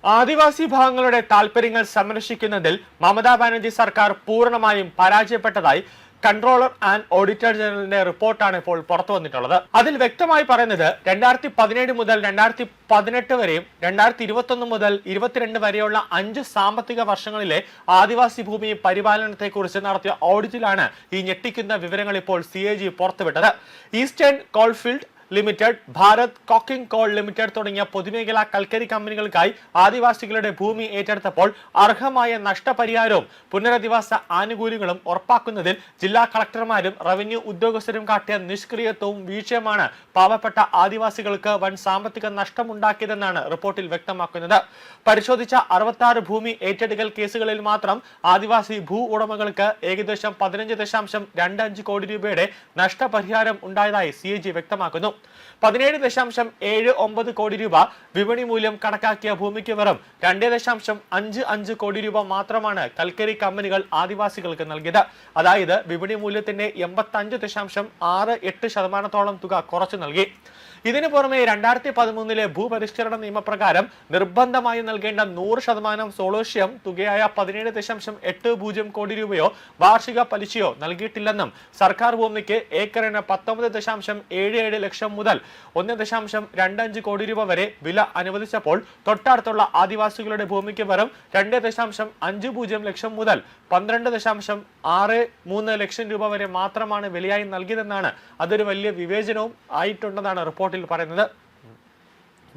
ആദിവാസി വിഭാഗങ്ങളുടെ താൽപര്യങ്ങൾ സംരക്ഷിക്കുന്നതിൽ മമതാ ബാനർജി സർക്കാർ പൂർണ്ണമായും പരാജയപ്പെട്ടതായി കൺട്രോളർ ആൻഡ് ഓഡിറ്റർ ജനറലിന്റെ റിപ്പോർട്ടാണ് ഇപ്പോൾ പുറത്തു വന്നിട്ടുള്ളത്. അതിൽ വ്യക്തമായി പറയുന്നത് 2017 മുതൽ 2018 വരെയും 2021 മുതൽ 2022 വരെയുള്ള 5 സാമ്പത്തിക വർഷങ്ങളിലെ ആദിവാസി ഭൂമി പരിപാലനത്തെക്കുറിച്ച് നടത്തിയ ഓഡിറ്റിലാണ് ഈ ഞെട്ടിക്കുന്ന വിവരങ്ങൾ ഇപ്പോൾ CAG പുറത്തുവിട്ടത്. Eastern coalfield limited, Bharat cocking call limited തുടങ്ങിയ പൊതുമേഖലാ കൽക്കരി കമ്പനികൾക്കായി ആദിവാസികളുടെ ഭൂമി ഏറ്റെടുത്തപ്പോൾ അർഹമായ നഷ്ടപരിഹാരവും പുനരധിവാസ ആനുകൂല്യങ്ങളും ഉറപ്പാക്കുന്നതിൽ ജില്ലാ കളക്ടർമാരും റവന്യൂ ഉദ്യോഗസ്ഥരും കാട്ടിയ നിഷ്ക്രിയത്വവും വീഴ്ചയുമാണ് പാവപ്പെട്ട ആദിവാസികൾക്ക് വൻ സാമ്പത്തിക നഷ്ടമുണ്ടാക്കിയതെന്നാണ് റിപ്പോർട്ടിൽ വ്യക്തമാക്കുന്നത്. പരിശോധിച്ച 66 ഭൂമി ഏറ്റെടുക്കൽ കേസുകളിൽ മാത്രം ആദിവാസി ഭൂ ഉടമകൾക്ക് ഏകദേശം 15.25 കോടി രൂപയുടെ നഷ്ടപരിഹാരം ഉണ്ടായതായി CAG വ്യക്തമാക്കുന്നു. 17.79 കോടി രൂപ വിപണി മൂല്യം കണക്കാക്കിയ ഭൂമിക്ക് വെറും 2.55 കോടി രൂപ മാത്രമാണ് കൽക്കരി കമ്പനികൾ ആദിവാസികൾക്ക് നൽകിയത്. അതായത് വിപണി മൂല്യത്തിന്റെ 85.68% തുക കുറച്ചു നൽകി. ഇതിനു പുറമെ 2013 ഭൂപരിഷ്കരണ നിയമപ്രകാരം നിർബന്ധമായി നൽകേണ്ട 100% സോളോഷ്യം തുകയായ 17.80 കോടി രൂപയോ വാർഷിക പലിശയോ നൽകിയിട്ടില്ലെന്നും സർക്കാർ ഭൂമിക്ക് ഏക്കറിന് 19.77 ലക്ഷം മുതൽ 1.25 കോടി രൂപ വരെ വില അനുവദിച്ചപ്പോൾ തൊട്ടടുത്തുള്ള ആദിവാസികളുടെ ഭൂമിക്ക് വെറും 2.50 ലക്ഷം മുതൽ 12.63 ലക്ഷം രൂപ വരെ മാത്രമാണ് വിലയായി നൽകിയതെന്നാണ് അതൊരു വലിയ വിവേചനവും ആയിട്ടുണ്ടെന്നാണ് റിപ്പോർട്ടിൽ പറയുന്നത്.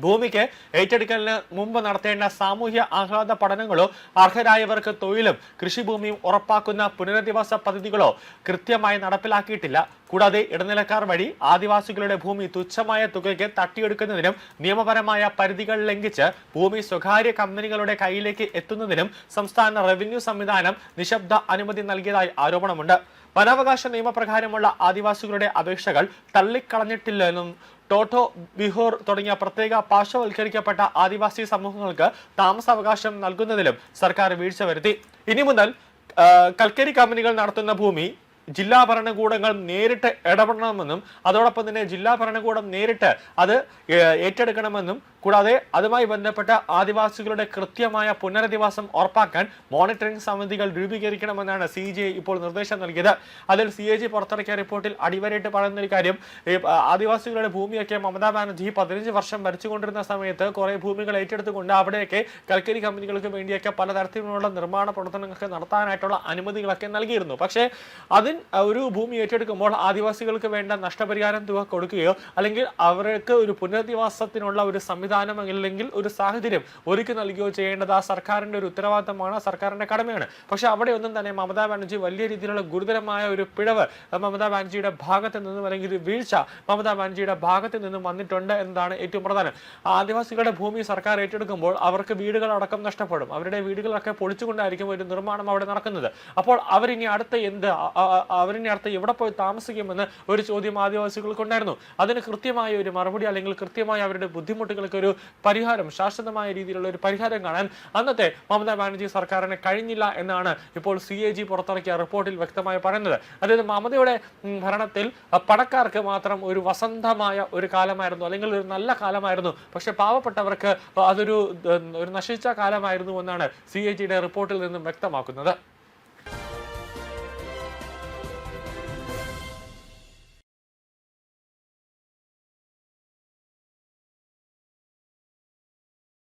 ഭൂമിക്ക് ഏറ്റെടുക്കലിന് മുമ്പ് നടത്തേണ്ട സാമൂഹ്യ ആഹ്ലാദ പഠനങ്ങളോ അർഹരായവർക്ക് തൊഴിലും കൃഷിഭൂമിയും ഉറപ്പാക്കുന്ന പുനരധിവാസ പദ്ധതികളോ കൃത്യമായി നടപ്പിലാക്കിയിട്ടില്ല. കൂടാതെ ഇടനിലക്കാർ വഴി ആദിവാസികളുടെ ഭൂമി തുച്ഛമായ തുകയ്ക്ക് തട്ടിയെടുക്കുന്നതിനും നിയമപരമായ പരിധികൾ ലംഘിച്ച് ഭൂമി സ്വകാര്യ കമ്പനികളുടെ കയ്യിലേക്ക് എത്തുന്നതിനും സംസ്ഥാന റവന്യൂ സംവിധാനം നിശബ്ദ അനുമതി നൽകിയതായി ആരോപണമുണ്ട്. വനാവകാശ നിയമപ്രകാരമുള്ള ആദിവാസികളുടെ അപേക്ഷകൾ തള്ളിക്കളഞ്ഞിട്ടില്ലെന്നും ടോട്ടോ ബിഹോർ തുടങ്ങിയ പ്രത്യേക പാർശ്വവൽക്കരിക്കപ്പെട്ട ആദിവാസി സമൂഹങ്ങൾക്ക് താമസാവകാശം നൽകുന്നതിലും സർക്കാർ വീഴ്ച വരുത്തി. ഇനി മുതൽ കൽക്കരി കമ്പനികൾ നടത്തുന്ന ഭൂമി ജില്ലാ ഭരണകൂടങ്ങൾ നേരിട്ട് ഇടപെടണമെന്നും അതോടൊപ്പം തന്നെ ജില്ലാ ഭരണകൂടം നേരിട്ട് അത് ഏറ്റെടുക്കണമെന്നും കൂടാതെ അതുമായി ബന്ധപ്പെട്ട ആദിവാസികളുടെ കൃത്യമായ പുനരധിവാസം ഉറപ്പാക്കാൻ മോണിറ്ററിംഗ് സമിതികൾ രൂപീകരിക്കണമെന്നാണ് CAG ഇപ്പോൾ നിർദ്ദേശം നൽകിയത്. അതിൽ CAG പുറത്തിറക്കിയ റിപ്പോർട്ടിൽ അടിവരയിട്ട് പറയുന്ന ഒരു കാര്യം, ആദിവാസികളുടെ ഭൂമിയൊക്കെ മമതാ ബാനർജി 15 വർഷം ഭരിച്ചുകൊണ്ടിരുന്ന സമയത്ത് കുറെ ഭൂമികൾ ഏറ്റെടുത്തുകൊണ്ട് അവിടെയൊക്കെ കൽക്കരി കമ്പനികൾക്ക് വേണ്ടിയൊക്കെ പലതരത്തിലുള്ള നിർമ്മാണ പ്രവർത്തനങ്ങൾക്ക് നടത്താനായിട്ടുള്ള അനുമതികളൊക്കെ നൽകിയിരുന്നു. പക്ഷേ ഒരു ഭൂമി ഏറ്റെടുക്കുമ്പോൾ ആദിവാസികൾക്ക് വേണ്ട നഷ്ടപരിഹാരം തുക കൊടുക്കുകയോ അല്ലെങ്കിൽ അവർക്ക് ഒരു പുനരധിവാസത്തിനുള്ള ഒരു സംവിധാനം അല്ലെങ്കിൽ ഒരു സാഹചര്യം ഒരുക്കി നൽകുകയോ ചെയ്യേണ്ടത് ആ സർക്കാരിന്റെ ഒരു ഉത്തരവാദിത്തമാണ്, സർക്കാരിന്റെ കടമയാണ്. പക്ഷെ അവിടെ ഒന്നും തന്നെ മമതാ ബാനർജി വലിയ രീതിയിലുള്ള ഗുരുതരമായ ഒരു പിഴവ് മമതാ ബാനർജിയുടെ ഭാഗത്ത് നിന്നും അല്ലെങ്കിൽ ഒരു വീഴ്ച മമതാ ബാനർജിയുടെ ഭാഗത്ത് നിന്നും വന്നിട്ടുണ്ട് എന്നതാണ് ഏറ്റവും പ്രധാനം. ആദിവാസികളുടെ ഭൂമി സർക്കാർ ഏറ്റെടുക്കുമ്പോൾ അവർക്ക് വീടുകൾ അടക്കം നഷ്ടപ്പെടും. അവരുടെ വീടുകളൊക്കെ പൊളിച്ചുകൊണ്ടായിരിക്കും ഒരു നിർമ്മാണം അവിടെ നടക്കുന്നത്. അപ്പോൾ അവരിനി അടുത്ത എവിടെ പോയി താമസിക്കുമെന്ന് ഒരു ചോദ്യം ആദിവാസികൾക്കുണ്ടായിരുന്നു. അതിന് കൃത്യമായ ഒരു മറുപടി അല്ലെങ്കിൽ കൃത്യമായ അവരുടെ ബുദ്ധിമുട്ടുകൾക്ക് ഒരു പരിഹാരം, ശാശ്വതമായ രീതിയിലുള്ള ഒരു പരിഹാരം കാണാൻ അന്നത്തെ മമതാ ബാനർജി സർക്കാരിന് കഴിഞ്ഞില്ല എന്നാണ് ഇപ്പോൾ CAG പുറത്തിറക്കിയ റിപ്പോർട്ടിൽ വ്യക്തമായി പറയുന്നത്. അതായത് മമതയുടെ ഭരണത്തിൽ പണക്കാർക്ക് മാത്രം ഒരു വസന്തമായ ഒരു കാലമായിരുന്നു അല്ലെങ്കിൽ ഒരു നല്ല കാലമായിരുന്നു, പക്ഷെ പാവപ്പെട്ടവർക്ക് അതൊരു നശിച്ച കാലമായിരുന്നു എന്നാണ് CAGയുടെ റിപ്പോർട്ടിൽ നിന്നും വ്യക്തമാക്കുന്നത്.